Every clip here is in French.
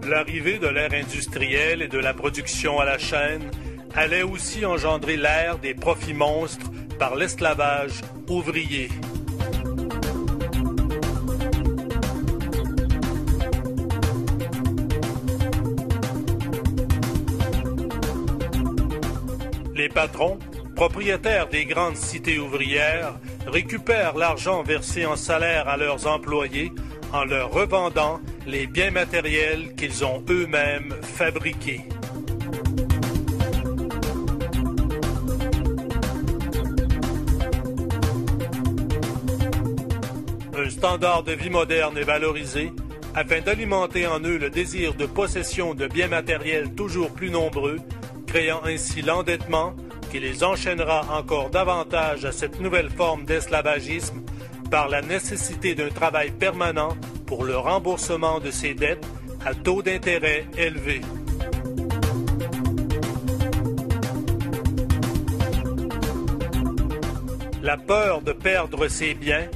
L'arrivée de l'ère industrielle et de la production à la chaîne allait aussi engendrer l'ère des profits monstres par l'esclavage ouvrier. Les patrons, propriétaires des grandes cités ouvrières, récupèrent l'argent versé en salaire à leurs employés en leur revendant les biens matériels qu'ils ont eux-mêmes fabriqués. Un standard de vie moderne est valorisé afin d'alimenter en eux le désir de possession de biens matériels toujours plus nombreux, créant ainsi l'endettement qui les enchaînera encore davantage à cette nouvelle forme d'esclavagisme par la nécessité d'un travail permanent pour le remboursement de ces dettes à taux d'intérêt élevés. La peur de perdre ses biens,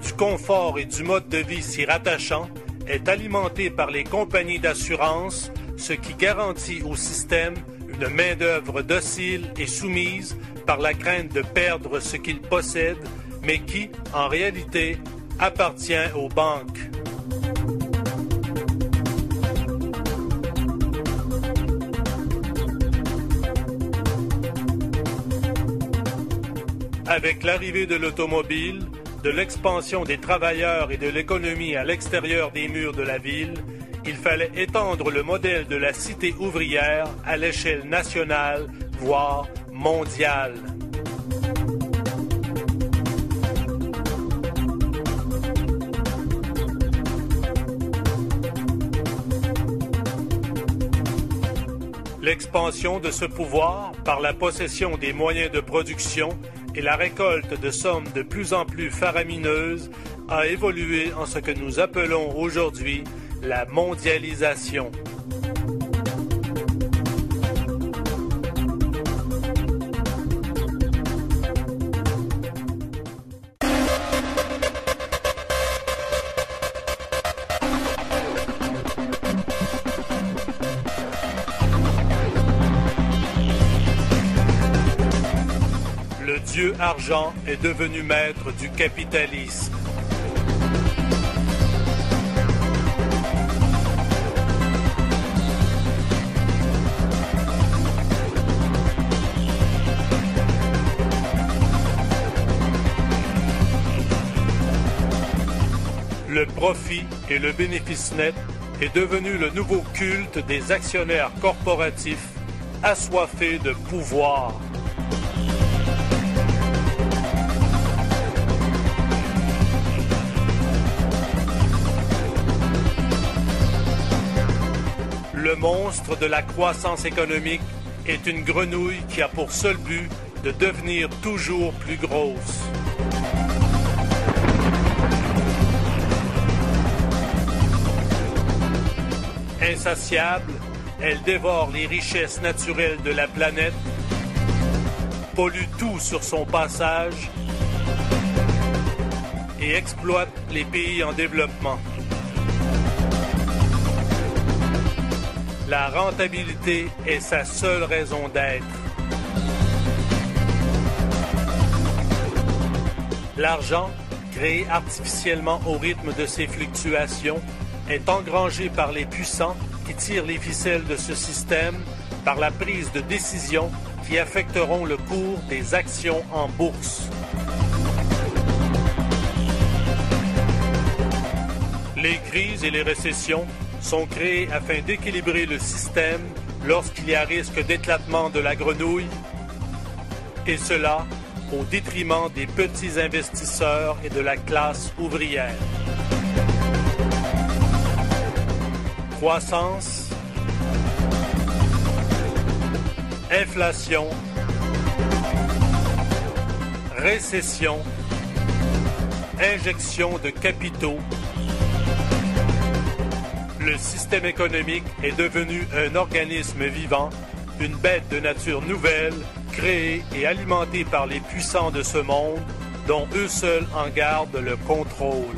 du confort et du mode de vie s'y rattachant est alimentée par les compagnies d'assurance, ce qui garantit au système une main-d'œuvre docile et soumise par la crainte de perdre ce qu'il possède, mais qui, en réalité, appartient aux banques. Avec l'arrivée de l'automobile, de l'expansion des travailleurs et de l'économie à l'extérieur des murs de la ville, il fallait étendre le modèle de la cité ouvrière à l'échelle nationale, voire mondiale. L'expansion de ce pouvoir par la possession des moyens de production et la récolte de sommes de plus en plus faramineuses a évolué en ce que nous appelons aujourd'hui la mondialisation. Le dieu argent est devenu maître du capitalisme. Le profit et le bénéfice net est devenu le nouveau culte des actionnaires corporatifs assoiffés de pouvoir. Le monstre de la croissance économique est une grenouille qui a pour seul but de devenir toujours plus grosse. Insatiable, elle dévore les richesses naturelles de la planète, pollue tout sur son passage et exploite les pays en développement. La rentabilité est sa seule raison d'être. L'argent, créé artificiellement au rythme de ces fluctuations, est engrangé par les puissants qui tirent les ficelles de ce système par la prise de décisions qui affecteront le cours des actions en bourse. Les crises et les récessions sont créées afin d'équilibrer le système lorsqu'il y a risque d'éclatement de la grenouille, et cela au détriment des petits investisseurs et de la classe ouvrière. Croissance, inflation, récession, injection de capitaux. Le système économique est devenu un organisme vivant, une bête de nature nouvelle, créée et alimentée par les puissants de ce monde, dont eux seuls en gardent le contrôle.